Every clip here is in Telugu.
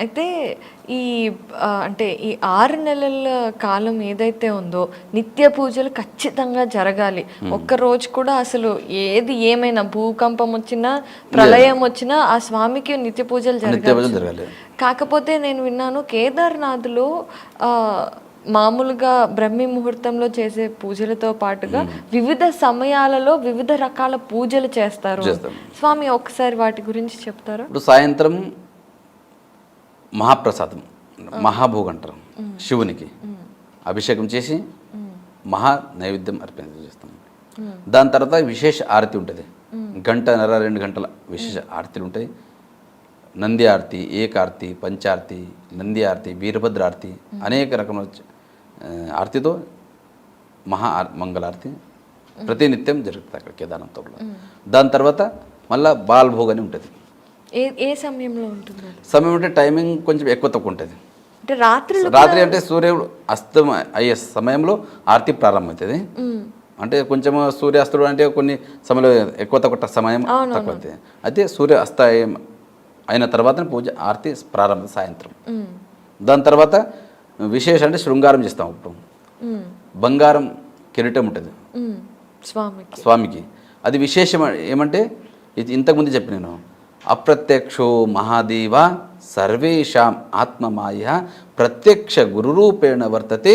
అయితే ఈ అంటే ఈ 6 నెలల కాలం ఏదైతే ఉందో నిత్య పూజలు ఖచ్చితంగా జరగాలి. ఒక్క రోజు కూడా అసలు ఏది ఏమైనా భూకంపం వచ్చినా ప్రళయం వచ్చినా ఆ స్వామికి నిత్య పూజలు జరగాలి. కాకపోతే నేను విన్నాను కేదార్నాథ్లో మామూలుగా బ్రహ్మీ ముహూర్తంలో చేసే పూజలతో పాటుగా వివిధ సమయాలలో వివిధ రకాల పూజలు చేస్తారు. స్వామి ఒకసారి వాటి గురించి చెప్తారా? ఇప్పుడు సాయంత్రం మహాప్రసాదం మహాభోగం అంటారు, శివునికి అభిషేకం చేసి మహా నైవేద్యం అర్పించేస్తాం. దాని తర్వాత విశేష ఆరతి ఉంటుంది, 1.5-2 గంటల విశేష ఆరతిలు ఉంటాయి. నంది ఆరతి, ఏకారతి, పంచారతి, నంది ఆరతి, వీరభద్ర ఆరతి, అనేక రకముల ఆరతితో మహా మంగళారతి ప్రతినిత్యం జరుగుతుంది అక్కడ కేదార్నాథ్లో. దాని తర్వాత మళ్ళీ బాల్భోగ్ అని ఉంటుంది. ఏ సమయంలో ఉంటుంది? సమయం అంటే టైమింగ్ కొంచెం ఎక్కువ తక్కువ ఉంటుంది. అంటే రాత్రి అంటే సూర్యుడు అస్తం అయ్యే సమయంలో ఆరతి ప్రారంభమవుతుంది. అంటే కొంచెం సూర్యాస్తుడు అంటే కొన్ని సమయంలో ఎక్కువ తక్కువ సమయం తక్కువ అవుతుంది. అయితే సూర్య అస్తమయం అయిన తర్వాత పూజ ఆరతి ప్రారంభం సాయంత్రం. దాని తర్వాత విశేష అంటే శృంగారం చేస్తాం. ఇప్పుడు బంగారం కిరీటం ఉంటుంది స్వామికి. అది విశేషం ఏమంటే ఇది ఇంతకుముందు చెప్పి నేను అప్రత్యక్షో మహాదేవ సర్వేషాం ఆత్మమాయ ప్రత్యక్ష గురురూపేణ వర్తతే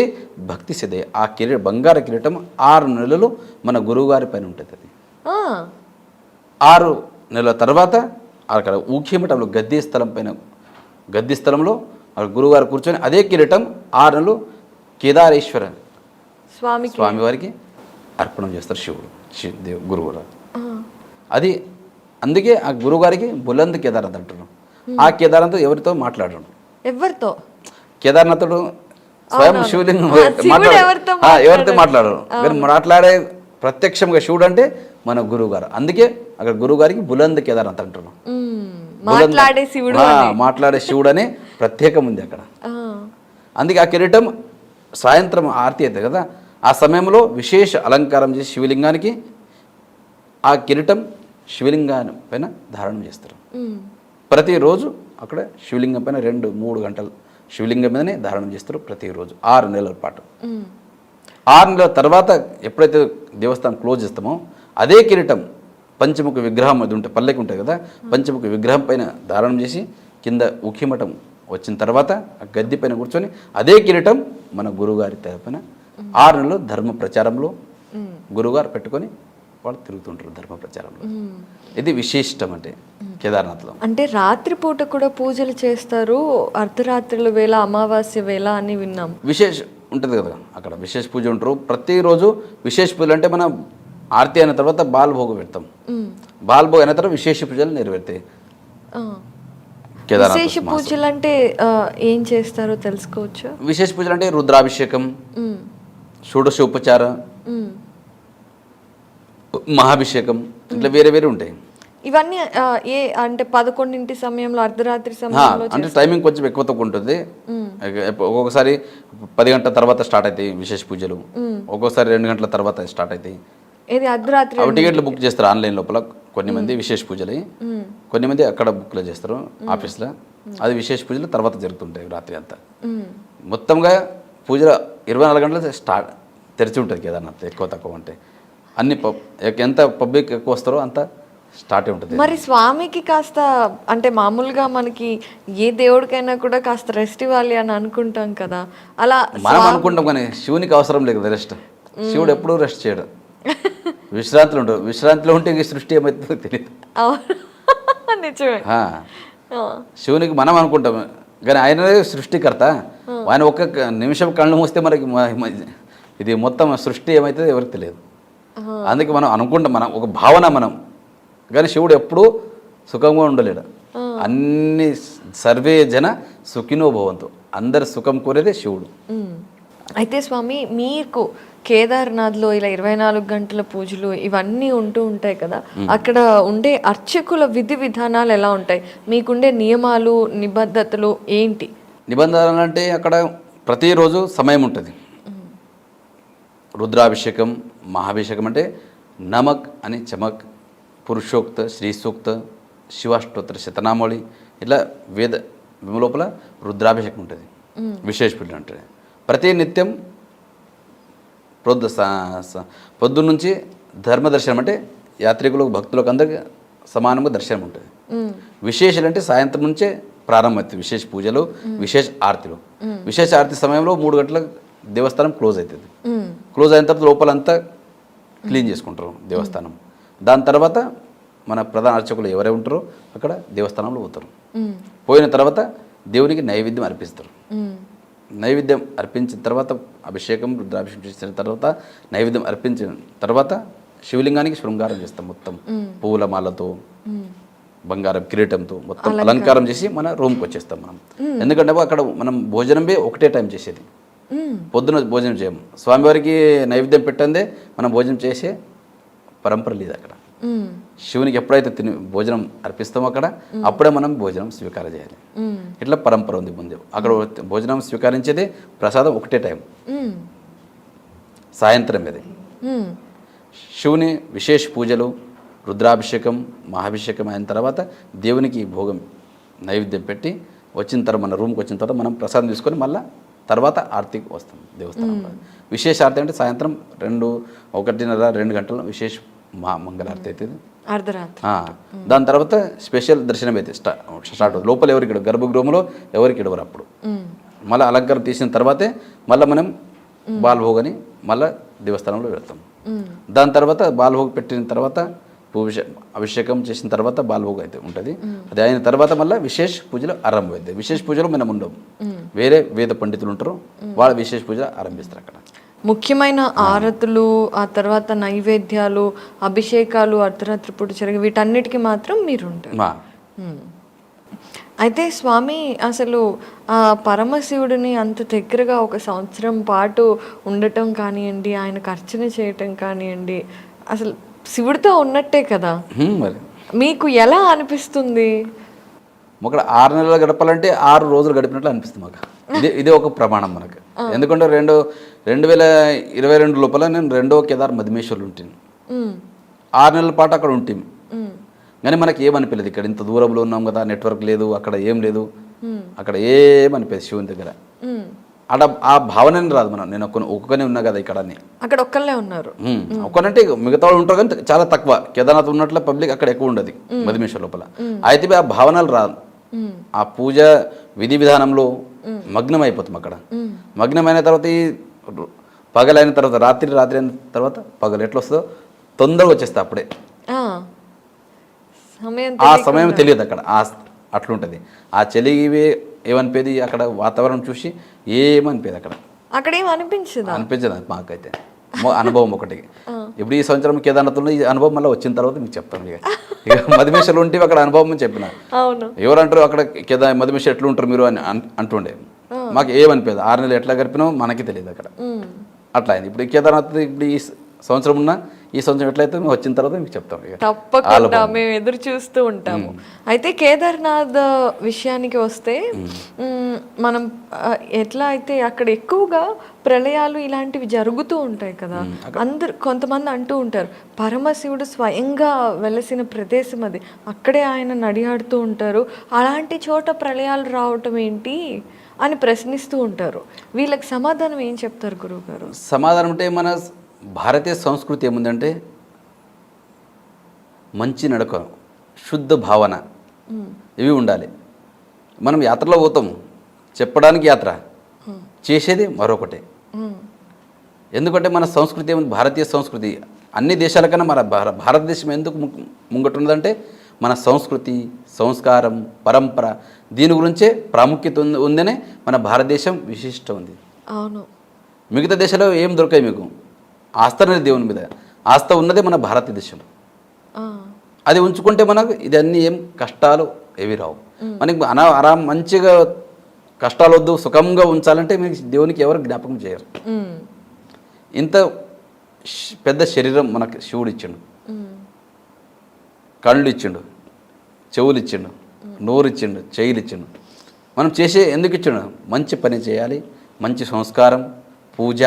భక్తి సిదే. ఆ బంగార కిరీటం 6 నెలలు మన గురువుగారి పైన ఉంటుంది. అది 6 నెలల తర్వాత అక్కడ ఊఖ్యమఠంలో గద్దీ స్థలంలో గురువుగారు కూర్చొని అదే కిరీటం 6 నెలలు కేదారేశ్వర స్వామివారికి అర్పణం చేస్తారు శివుడు గురువుగారు. అది అందుకే ఆ గురువుగారికి బులంద్ కేదార్నాథ్ అంటారు. ఆ కేదార్నాథ్ ఎవరితో మాట్లాడరు, కేదార్నాథుడు స్వయం శివలింగం ఎవరితో మాట్లాడరు. మీరు మాట్లాడే ప్రత్యక్షంగా శివుడు అంటే మన గురువుగారు. అందుకే అక్కడ గురువుగారికి బులంద్ కేదార్నాథ్ అంటారు. మాట్లాడే శివుడు అనే ప్రత్యేకం ఉంది అక్కడ. అందుకే ఆ కిరీటం సాయంత్రం ఆరతి అవుతుంది కదా, ఆ సమయంలో విశేష అలంకారం చేసి శివలింగానికి ఆ కిరీటం శివలింగాన్ని పైన ధారణం చేస్తారు. ప్రతిరోజు అక్కడ శివలింగం పైన 2-3 గంటలు శివలింగం మీదనే ధారణం చేస్తారు ప్రతిరోజు 6 నెలల పాటు. 6 నెలల తర్వాత ఎప్పుడైతే దేవస్థానం క్లోజ్ చేస్తామో అదే కిరీటం పంచముఖ విగ్రహం అది ఉంటే పల్లెకి ఉంటుంది కదా, పంచముఖ విగ్రహం పైన ధారణం చేసి కింద ఉఖిమఠం వచ్చిన తర్వాత ఆ గద్దె పైన కూర్చొని అదే కిరీటం మన గురువుగారి పైన 6 నెలలు ధర్మ ప్రచారంలో గురువుగారు పెట్టుకొని వాళ్ళు తిరుగుతుంటారు ధర్మ ప్రచారంలో. ఇది విశిష్టం అంటే కేదార్నాథ్లో. అంటే రాత్రిపూట కూడా పూజలు చేస్తారు, అర్ధరాత్రుల వేళ, అమావాస్య వేళ అని విన్నాం. విశేష ఉంటుంది కదా అక్కడ, విశేష పూజ ఉంటారు ప్రతిరోజు. విశేష పూజలు అంటే మనం ఆరతి అయిన తర్వాత బాల్భోగం పెడతాం. బాల్భోగం అయిన తర్వాత విశేష పూజలు నెరవేరుతాయి. విశేష పూజలు అంటే ఏం చేస్తారో తెలుసుకోవచ్చు? విశేష పూజలు అంటే రుద్రాభిషేకం, షోడశోపచార, మహాభిషేకం, ఇట్లా వేరే వేరే ఉంటాయి. ఇవన్నీ అంటే 11 సమయంలో, అర్ధరాత్రి సమయంలో అంటే టైమింగ్ కొంచెం ఎక్కువ తక్కువ ఉంటుంది. ఒక్కొక్కసారి 10 గంటల తర్వాత స్టార్ట్ అవుతాయి విశేష పూజలు, ఒక్కొక్కసారి 2 గంటల తర్వాత స్టార్ట్ అవుతాయి. టికెట్లు బుక్ చేస్తారు ఆన్లైన్ లోపల కొన్ని మంది విశేష పూజలు, కొన్ని మంది అక్కడ బుక్లో చేస్తారు ఆఫీస్లో. అది విశేష పూజలు తర్వాత జరుగుతుంటాయి రాత్రి అంతా. మొత్తంగా పూజలు 24 గంటలు తెరిచి ఉంటుంది కేదార్నాథ్. ఎక్కువ తక్కువ అంటే అన్ని ఎంత పబ్లిక్ ఎక్కువ వస్తారో అంత స్టార్ట్ ఉంటుంది. మరి స్వామికి కాస్త అంటే మామూలుగా మనకి ఏ దేవుడికైనా కూడా కాస్త రెస్ట్ ఇవ్వాలి అని అనుకుంటాం కదా, అలా మనం అనుకుంటాం కానీ శివునికి అవసరం లేదు రెస్ట్. శివుడు ఎప్పుడూ రెస్ట్ చేయడు, విశ్రాంతిలో ఉంటాడు. విశ్రాంతిలో ఉంటే ఈ సృష్టి ఏమవుతుందో తెలియదు. శివునికి మనం అనుకుంటాం కానీ ఆయననే సృష్టికర్త. ఆయన ఒక్క నిమిషం కళ్ళు మూస్తే మనకి ఇది మొత్తం సృష్టి ఏమవుతుందో ఎవరికి తెలియదు. అందుకే మనం అనుకుంటాం, మనం ఒక భావన మనం, కానీ శివుడు ఎప్పుడూ సుఖంగా ఉండలేడు. అన్ని సర్వే జన సుఖినో భవంతు, అందరు సుఖం కోరేదే శివుడు. అయితే స్వామి మీకు కేదార్నాథ్లో ఇలా 24 గంటల పూజలు ఇవన్నీ ఉంటూ ఉంటాయి కదా, అక్కడ ఉండే అర్చకుల విధి విధానాలు ఎలా ఉంటాయి? మీకుండే నియమాలు నిబద్ధతలు ఏంటి? నిబంధనలు అంటే అక్కడ ప్రతిరోజు సమయం ఉంటుంది. రుద్రాభిషేకం, మహాభిషేకం అంటే నమక్ అని చమక్, పురుషోక్త, శ్రీ సూక్త, శివాష్టోత్తర శతనామౌళి, ఇట్లా లోపల రుద్రాభిషేకం ఉంటుంది, విశేష పూజ ఉంటుంది. ప్రతి నిత్యం పొద్దున్న నుంచి ధర్మ దర్శనం అంటే యాత్రికులకు భక్తులకు అందరికీ సమానంగా దర్శనం ఉంటుంది. విశేషాలు అంటే సాయంత్రం నుంచే ప్రారంభమవుతుంది, విశేష పూజలు, విశేష ఆరతిలు. విశేష ఆరతి సమయంలో 3 గంటలకు దేవస్థానం క్లోజ్ అవుతుంది. క్లోజ్ అయిన తర్వాత లోపలంతా క్లీన్ చేసుకుంటారు దేవస్థానం. దాని తర్వాత మన ప్రధాన అర్చకులు ఎవరే ఉంటారో అక్కడ దేవస్థానంలో పోతారు. పోయిన తర్వాత దేవునికి నైవేద్యం అర్పిస్తారు. నైవేద్యం అర్పించిన తర్వాత అభిషేకం, రుద్రాభిషేకం చేసిన తర్వాత నైవేద్యం అర్పించిన తర్వాత శివలింగానికి శృంగారం చేస్తాం. మొత్తం పూల మాలతో, బంగారం కిరీటంతో మొత్తం అలంకారం చేసి మన రూమ్కి వచ్చేస్తాం మనం. ఎందుకంటే అక్కడ మనం భోజనమే ఒకటే టైం చేసేది, పొద్దున భోజనం చేయము. స్వామివారికి నైవేద్యం పెట్టందే మనం భోజనం చేసే పరంపర లేదు అక్కడ. శివునికి ఎప్పుడైతే భోజనం అర్పిస్తామో అక్కడ అప్పుడే మనం భోజనం స్వీకారం చేయాలి. ఇట్లా పరంపర ఉంది ముందు. అక్కడ భోజనం స్వీకరించేది ప్రసాదం ఒకటే టైం, సాయంత్రం అది. శివుని విశేష పూజలు, రుద్రాభిషేకం, మహాభిషేకం అయిన తర్వాత దేవునికి భోగం నైవేద్యం పెట్టి వచ్చిన తర్వాత మన రూమ్కి వచ్చిన తర్వాత మనం ప్రసాదం తీసుకొని మళ్ళీ తర్వాత ఆరతికి వస్తాం దేవస్థానంలో. విశేష ఆరతి అంటే సాయంత్రం 1:30-2 గంటల విశేష మంగళారతి అవుతుంది, అర్ధరాత్రి. దాని తర్వాత స్పెషల్ దర్శనం అయితే స్టార్ట్ అవుతుంది. లోపల ఎవరికి గర్భగృహంలో ఎవరికి ఇడవరు. అప్పుడు మళ్ళీ అలంకారం తీసిన తర్వాతే మళ్ళీ మనం బాల్భోగని మళ్ళీ దేవస్థానంలో వెళ్తాం. దాని తర్వాత బాల్భోగ పెట్టిన తర్వాత అభిషేకం చేసిన తర్వాత బాల్భోగ అయితే ఉంటుంది. అది అయిన తర్వాత మళ్ళీ విశేష పూజలు ఆరంభమవుతాయి. విశేష పూజలు మనం ఉండవు, వేరే వేద పండితులు ఉంటారు, వాళ్ళ విశేష పూజలు ఆరంభిస్తారు. అక్కడ ముఖ్యమైన ఆరతులు, ఆ తర్వాత నైవేద్యాలు, అభిషేకాలు అర్ధరాత్రి పూట జరిగే వీటన్నిటికీ మాత్రం మీరు ఉంటారు. అయితే స్వామి, అసలు ఆ పరమశివుడిని అంత దగ్గరగా 1 సంవత్సరం పాటు ఉండటం కానివ్వండి, ఆయనకు అర్చన చేయటం కానివ్వండి, అసలు శివుడితో ఉన్నట్టే కదా. మరి మీకు ఎలా అనిపిస్తుంది? అక్కడ 6 నెలలు గడపాలంటే 6 రోజులు గడిపినట్లు అనిపిస్తుంది మాకు. ఇదే ఒక ప్రమాణం మనకు. ఎందుకంటే 2022 లోపల నేను 2వ కేదార్ మధుమేశ్వర్లు ఉంటాను. 6 నెలల పాటు అక్కడ ఉంటాం. కానీ మనకి ఏమనిపించలేదు, ఇక్కడ ఇంత దూరంలో ఉన్నాం కదా, నెట్వర్క్ లేదు, అక్కడ ఏం లేదు, అక్కడ ఏమనిపించదు శివుని దగ్గర. అక్కడ ఆ భావన రాదు. నేను ఒక్కనే ఉన్నా కదా ఇక్కడ అని. అక్కడ ఒక్కళ్ళే ఉన్నారు. ఒక్కనంటే మిగతా వాళ్ళు ఉంటారు కానీ చాలా తక్కువ. కేదార్నాథ్ ఉన్నట్ల పబ్లిక్ అక్కడ ఎక్కువ ఉండదు మధుమేశ్వర్ లోపల. అయితే ఆ భావనలు రాదు. ఆ పూజ విధి విధానంలో మగ్నం అయిపోతాం అక్కడ. మగ్నమైన తర్వాత ఈ పగలైన తర్వాత రాత్రి అయిన తర్వాత పగలు ఎట్లా వస్తుందో తొందరగా వచ్చేస్తా అప్పుడే. ఆ సమయం తెలియదు అక్కడ. అట్లుంటుంది. ఆ చలి ఏమనిపేది అక్కడ వాతావరణం చూసి ఏమనిపేది అక్కడ ఏం అనిపించదు మాకైతే. అనుభవం ఒకటి. ఇప్పుడు ఈ సంవత్సరం కేదార్నాథ్లో ఈ అనుభవం మళ్ళీ వచ్చిన తర్వాత మీకు చెప్తాను. ఇక మధుమేశ్వర్లు ఉంటే అక్కడ అనుభవం చెప్పిన ఎవరంటారు అక్కడ మధుమేశ్వర్ ఎట్లా ఉంటారు మీరు అని అంటుండే. మాకు ఏమనిపేది. 6 నెలలు ఎట్లా గడిపినామో మనకి తెలియదు అక్కడ. అట్లా అయింది. ఇప్పుడు కేదార్నాథ్ ఇప్పుడు ఈ సంవత్సరం ఉన్నా ఈ సంవత్సరం ఎట్లయితే మేము వచ్చిన తర్వాత మీకు చెప్తాం. తప్పకుండా మేము ఎదురు చూస్తూ ఉంటాము. అయితే కేదార్నాథ్ విషయానికి వస్తే మనం ఎట్లా అయితే అక్కడ ఎక్కువగా ప్రళయాలు ఇలాంటివి జరుగుతూ ఉంటాయి కదా. కొంతమంది అంటూ ఉంటారు పరమశివుడు స్వయంగా వెలసిన ప్రదేశం అది, అక్కడే ఆయన నడియాడుతూ ఉంటారు, అలాంటి చోట ప్రళయాలు రావటం ఏంటి అని ప్రశ్నిస్తూ ఉంటారు. వీళ్ళకి సమాధానం ఏం చెప్తారు గురువు గారు? సమాధానం అంటే మన భారతీయ సంస్కృతి ఏముందంటే మంచి నడక, శుద్ధ భావన ఇవి ఉండాలి. మనం యాత్రలో పోతాము, చెప్పడానికి యాత్ర, చేసేది మరొకటే. ఎందుకంటే మన సంస్కృతి ఏముంది, భారతీయ సంస్కృతి అన్ని దేశాల కన్నా మన భారతదేశం ఎందుకు ముంగట్టున్నదంటే మన సంస్కృతి, సంస్కారం, పరంపర దీని గురించే ప్రాముఖ్యత ఉందనే మన భారతదేశం విశిష్ట ఉంది. అవును. మిగతా దేశాల్లో ఏం దొరకాయి మీకు? ఆస్థ అనేది దేవుని మీద ఆస్థ ఉన్నదే మన భారతదేశంలో. అది ఉంచుకుంటే మనకు ఇదన్నీ ఏం కష్టాలు ఏవి రావు. మనకి ఆరాం మంచిగా కష్టాలు వద్దు, సుఖంగా ఉంచాలంటే మీకు దేవునికి ఎవరు జ్ఞాపకం చేయరు. ఇంత పెద్ద శరీరం మనకు శివుడు ఇచ్చిండు, కళ్ళు ఇచ్చిండు, చెవులు ఇచ్చిండు, నోరు ఇచ్చిండు, చెయ్యిలు ఇచ్చిండు. మనం చేసే ఎందుకు ఇచ్చిండు? మంచి పని చేయాలి, మంచి సంస్కారం, పూజ,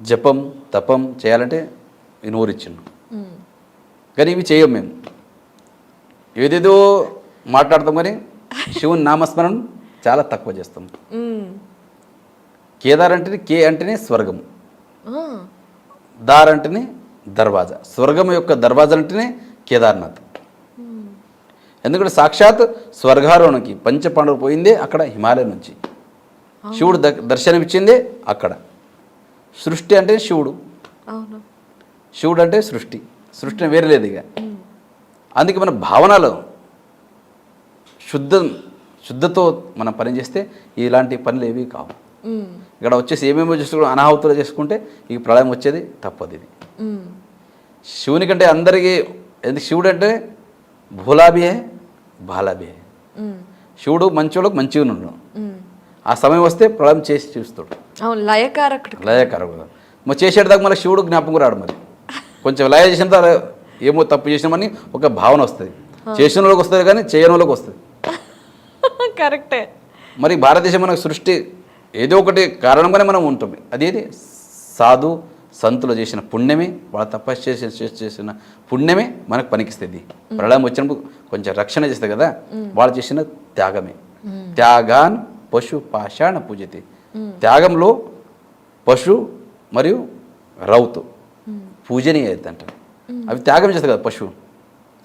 జపం, తపం చేయాలంటే ఈ నోరు ఇచ్చిండు. కానీ ఇవి చేయం మేము, ఏదేదో మాట్లాడతాం కానీ శివుని నామస్మరణం చాలా తక్కువ చేస్తాం. మ్మ్. కేదార్ అంటేనే కే అంటేనే స్వర్గం, ఆ, దార్ అంటేనే దర్వాజా. స్వర్గం యొక్క దర్వాజా అంటేనే కేదార్నాథ్. ఎందుకంటే సాక్షాత్ స్వర్గారోహణకి పంచపాండవులు పోయిందే అక్కడ హిమాలయం నుంచి. శివుడు దర్శనం ఇచ్చిందే అక్కడ. సృష్టి అంటే శివుడు, అవును. శివుడు అంటే సృష్టి, సృష్టిని వేరే లేదు ఇక. అందుకే మన భావనలో శుద్ధతో మనం పని చేస్తే ఇలాంటి పనులు ఏవి కావు. మ్మ్. ఇక్కడ వచ్చేసి ఏమేమో చేసుకుంటూ అనాహుతులు చేసుకుంటే ఈ ప్రళయం వచ్చేది తప్పదు. ఇది మ్మ్. శివుని కంటే అందరికీ ఎందుకు శివుడు అంటే భూలాభి హే బాలాభి హే. మ్మ్. శివుడు మంచోళ్ళకు మంచిగా ఉన్నాడు. మ్మ్. ఆ సమయం వస్తే ప్రళయం చేసి చూస్తాడు. అవును, లయకారకుడు. లయకారకుడు మరి చేసేదాకా మళ్ళీ శివుడు జ్ఞాపకం రాడు. మరి కొంచెం లయ చేసిన తర్వాత ఏమో తప్పు చేసినామని ఒక భావన వస్తుంది. చేసిన వాళ్ళకి వస్తుంది కానీ చేయని వాళ్ళకి వస్తుంది. కరెక్టే. మరి భారతదేశం మనకు సృష్టి ఏదో ఒకటి కారణంగానే మనం ఉంటుంది. అదేది సాధు సంతులు చేసిన పుణ్యమే, వాళ్ళ తపస్సు చేసిన పుణ్యమే మనకు పనికిస్తుంది. ప్రళయం వచ్చినప్పుడు కొంచెం రక్షణ చేస్తుంది కదా, వాళ్ళు చేసిన త్యాగమే. త్యాగాన్ పశు పాషాణ పూజతి. త్యాగంలో పశు మరియు రౌతు పూజనీయ అంటారు. అవి త్యాగం చేస్తాయి కదా పశువు.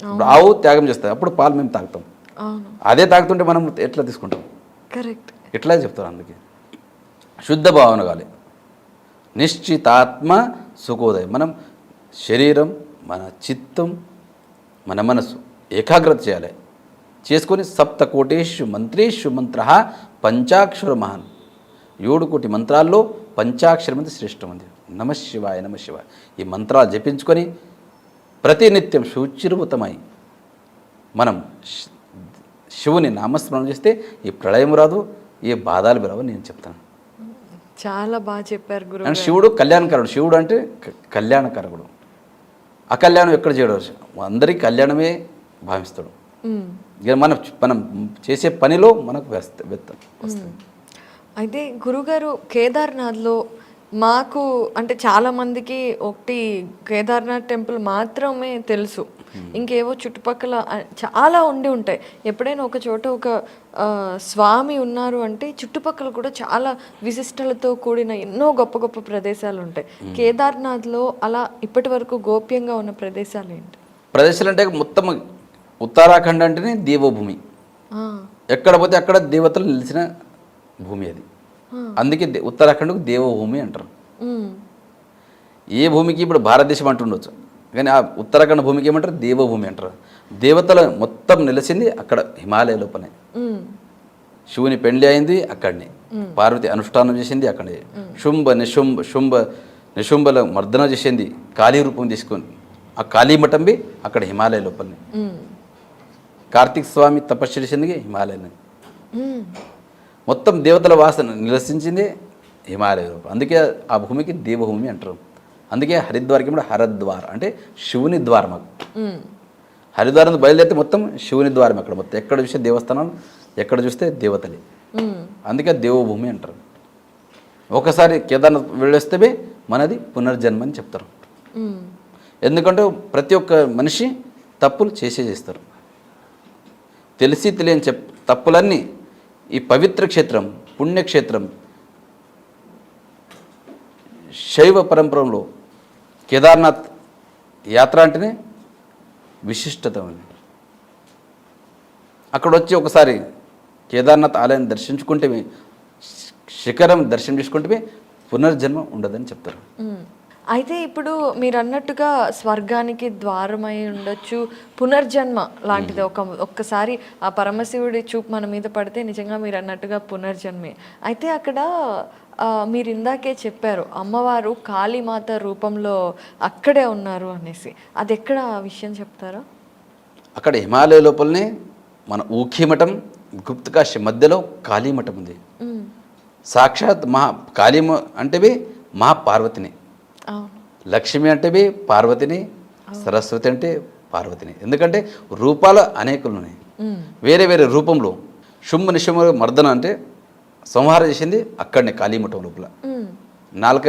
ఇప్పుడు ఆవు త్యాగం చేస్తుంది, అప్పుడు పాలు మేము తాగుతాం. అవును, అదే తాగుతుంటే మనం ఎట్లా తీసుకుంటాం? కరెక్ట్. ఎట్లా చెప్తారు. అందుకే శుద్ధ భావన కావాలి. నిశ్చితాత్మ సుఖోదయం. మనం శరీరం, మన చిత్తం, మన మనసు ఏకాగ్రత చేయాలి. చేసుకొని సప్తకోటేషు మంత్రేషు మంత్ర పంచాక్షర మహాన్. 7 కోటి మంత్రాల్లో పంచాక్షరం అనేది శ్రేష్టమంది. నమశివాయ నమశివాయ ఈ మంత్రాలు జపించుకొని ప్రతినిత్యం శుచిర్భూతమై మనం శివుని నామస్మరణ చేస్తే ఈ ప్రళయం రాదు, ఏ బాధలు రావు నేను చెప్తాను. చాలా బాగా చెప్పారు గురువు. అండ్ శివుడు కళ్యాణకారుడు. శివుడు అంటే కళ్యాణకారకుడు. అకళ్యాణం ఎక్కడ చేయడు, అందరికీ కళ్యాణమే భావిస్తాడు. ఇక మనం చేసే పనిలో మనకు వస్తుంది. అయితే గురుగారు, కేదార్నాథ్లో మాకు అంటే చాలామందికి ఒకటి కేదార్నాథ్ టెంపుల్ మాత్రమే తెలుసు. ఇంకేవో చుట్టుపక్కల చాలా ఉండి ఉంటాయి. ఎప్పుడైనా ఒక చోట ఒక స్వామి ఉన్నారు అంటే చుట్టుపక్కల కూడా చాలా విశిష్టలతో కూడిన ఎన్నో గొప్ప గొప్ప ప్రదేశాలు ఉంటాయి. కేదార్నాథ్లో అలా ఇప్పటి వరకు గోప్యంగా ఉన్న ప్రదేశాలు ఏంటి? ప్రదేశాలు అంటే మొత్తం ఉత్తరాఖండ్ అంటేనే దేవభూమి. ఎక్కడ పోతే అక్కడ దేవతలు నిలిచిన భూమి అది. అందుకే ఉత్తరాఖండ్కు దేవభూమి అంటారు. ఏ భూమికి ఇప్పుడు భారతదేశం అంటుండొచ్చు, కానీ ఆ ఉత్తరాఖండ్ భూమికి ఏమంటారు? దేవభూమి అంటారు. దేవతలు మొత్తం నిలిచింది అక్కడ హిమాలయ లోపలనే. శివుని పెండ్లి అయింది అక్కడనే, పార్వతి అనుష్ఠానం చేసింది అక్కడే, నిశుంభల మర్దన చేసింది కాళీ రూపం తీసుకొని ఆ కాళీమఠం బి అక్కడ హిమాలయ లోపలనే. కార్తీక స్వామి తపస్సు చేసింది హిమాలయనే. మొత్తం దేవతల వాసన నివసించింది హిమాలయ రూపం. అందుకే ఆ భూమికి దేవభూమి అంటారు. అందుకే హరిద్వార్కి కూడా హరద్వార్ అంటే శివుని ద్వారం. హరిద్వారం నుంచి బయలుదేరితే మొత్తం శివుని ద్వారం. అక్కడ మొత్తం ఎక్కడ చూస్తే దేవస్థానాలు, ఎక్కడ చూస్తే దేవతలే. అందుకే దేవభూమి అంటారు. ఒకసారి కేదార్నాథ్ వెళ్ళొస్తే మనది పునర్జన్మ అని చెప్తారు. ఎందుకంటే ప్రతి ఒక్క మనిషి తప్పులు చేస్తారు. తెలిసి తెలియని తప్పులన్నీ ఈ పవిత్ర క్షేత్రం, పుణ్యక్షేత్రం, శైవ పరంపరలో కేదార్నాథ్ యాత్ర అంటేనే విశిష్టత ఉంది. అక్కడ వచ్చి ఒకసారి కేదార్నాథ్ ఆలయాన్ని దర్శించుకుంటే, శిఖరం దర్శనం చేసుకుంటే పునర్జన్మ ఉండదని చెప్తారు. అయితే ఇప్పుడు మీరు అన్నట్టుగా స్వర్గానికి ద్వారమై ఉండొచ్చు, పునర్జన్మ లాంటిది ఒక్కసారి ఆ పరమశివుడి చూపు మన మీద పడితే నిజంగా మీరు అన్నట్టుగా పునర్జన్మే. అయితే అక్కడ మీరు ఇందాకే చెప్పారు అమ్మవారు కాళీమాత రూపంలో అక్కడే ఉన్నారు అనేసి, అది ఎక్కడ ఆ విషయం చెప్తారా? అక్కడ హిమాలయ లోపలనే మన ఊఖీమఠం, గుప్తకాశి మధ్యలో కాళీమఠం ఉంది. సాక్షాత్ కాళీమ అంటే మహాపార్వతిని, లక్ష్మి అంటే పార్వతిని, సరస్వతి అంటే పార్వతిని. ఎందుకంటే రూపాలు అనేకులు ఉన్నాయి, వేరే వేరే రూపంలో. నిశుంభ మర్దన అంటే సంహారం చేసింది అక్కడనే కాళీమఠం లోపల. నాలుక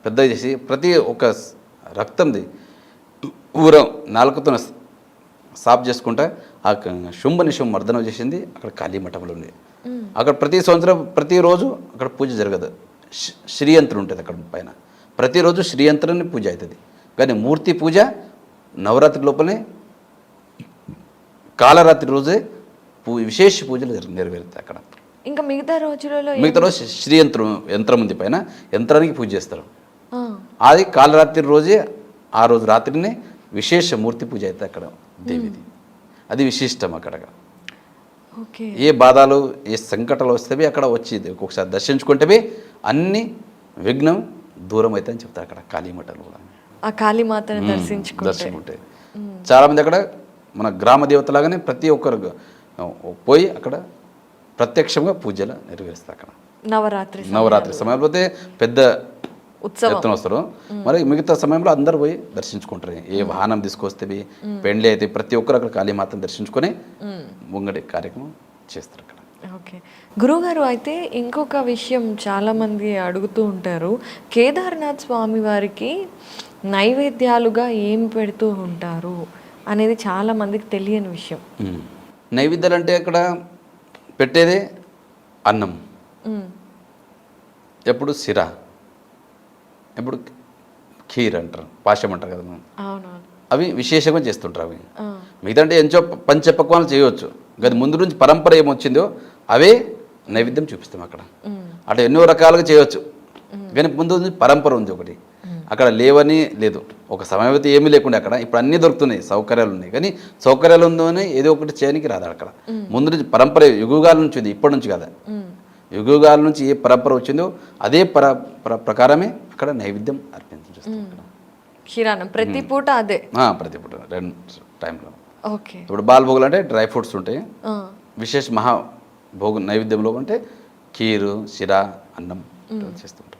పెద్దగా చేసి ప్రతి ఒక్క రక్తంది ఊరం నాలుకతో సాఫ్ చేసుకుంటా శుంభ నిశుంభ మర్దనం చేసింది అక్కడ కాళీమఠంలో ఉంది. అక్కడ ప్రతి సంవత్సరం ప్రతిరోజు అక్కడ పూజ జరగదు. శ్రీయంత్రం ఉంటుంది అక్కడ పైన, ప్రతిరోజు శ్రీయంత్రాన్ని పూజ అవుతుంది. కానీ మూర్తి పూజ నవరాత్రి లోపలనే కాలరాత్రి రోజే విశేష పూజలు నెరవేరుతాయి అక్కడ. ఇంకా మిగతా రోజులలో మిగతా రోజు యంత్రం ఉంది పైన, యంత్రానికి పూజ చేస్తారు. ఆ, అది కాలరాత్రి రోజే, ఆ రోజు రాత్రినే విశేష మూర్తి పూజ అవుతుంది అక్కడ దేవిది. అది విశిష్టం అక్కడ. ఓకే. ఏ బాధలు ఏ సంకటాలు వస్తేవి అక్కడ వచ్చి ఒక్కొక్కసారి దర్శించుకుంటేవి అన్ని విఘ్నం దూరం అవుతాయని చెప్తారు అక్కడ కాళీమఠంలో కూడా. ఆ కాళీమాతని దర్శించుకుంటే చాలామంది అక్కడ మన గ్రామ దేవతలాగానే ప్రతి ఒక్కరు పోయి అక్కడ ప్రత్యక్షంగా పూజలు నెరవేరుస్తారు అక్కడ. నవరాత్రి సమయంలో పోతే పెద్ద ఎత్తున వస్తారు. మరి మిగతా సమయంలో అందరు పోయి దర్శించుకుంటారు. ఏ వాహనం తీసుకొస్తే పెండ్లి అయితే ప్రతి ఒక్కరు అక్కడ కాళీమాతను దర్శించుకొని ముంగడి కార్యక్రమం చేస్తారు అక్కడ. ఓకే గురువుగారు, అయితే ఇంకొక విషయం చాలామంది అడుగుతూ ఉంటారు, కేదార్నాథ్ స్వామి వారికి నైవేద్యాలుగా ఏం పెడుతూ ఉంటారు అనేది చాలామందికి తెలియని విషయం. నైవేద్యాలు అంటే అక్కడ పెట్టేదే అన్నం, ఎప్పుడు సిరా, ఎప్పుడు ఖీర్ అంటారు, పాశం అంటారు కదా మనం. అవునవును. అవి విశేషంగా చేస్తుంటారు. అవి మిగతా అంటే ఎంచో పంచపక్వాలు చేయవచ్చు. గది ముందు నుంచి పరంపర ఏమొచ్చిందో అవే నైవేద్యం చూపిస్తాం అక్కడ. అట్లా ఎన్నో రకాలుగా చేయవచ్చు, కానీ ముందు నుంచి పరంపర ఉంది ఒకటి. అక్కడ లేవని లేదు, ఒక సమయం అయితే ఏమీ లేకుండా అక్కడ ఇప్పుడు అన్నీ దొరుకుతున్నాయి, సౌకర్యాలు ఉన్నాయి. కానీ సౌకర్యాలు ఉందోనే ఏదో ఒకటి చేయడానికి రాదు అక్కడ. ముందు నుంచి పరంపర యుగాల నుంచి ఉంది, ఇప్పటి నుంచి కదా. యుగాల నుంచి ఏ పరంపర వచ్చిందో అదే ప్రకారమే అక్కడ నైవేద్యం అర్పించేస్తాం అక్కడ. క్షీరాన్నం ప్రతి పూట అదే, ప్రతి పూట 2 టైంలో. ఓకే. ఇప్పుడు బాలభోగులు అంటే డ్రై ఫ్రూట్స్ ఉంటాయి. విశేష మహాభోగు నైవేద్యంలో అంటే ఖీరు, సిరా, అన్నం చేస్తుంటాం.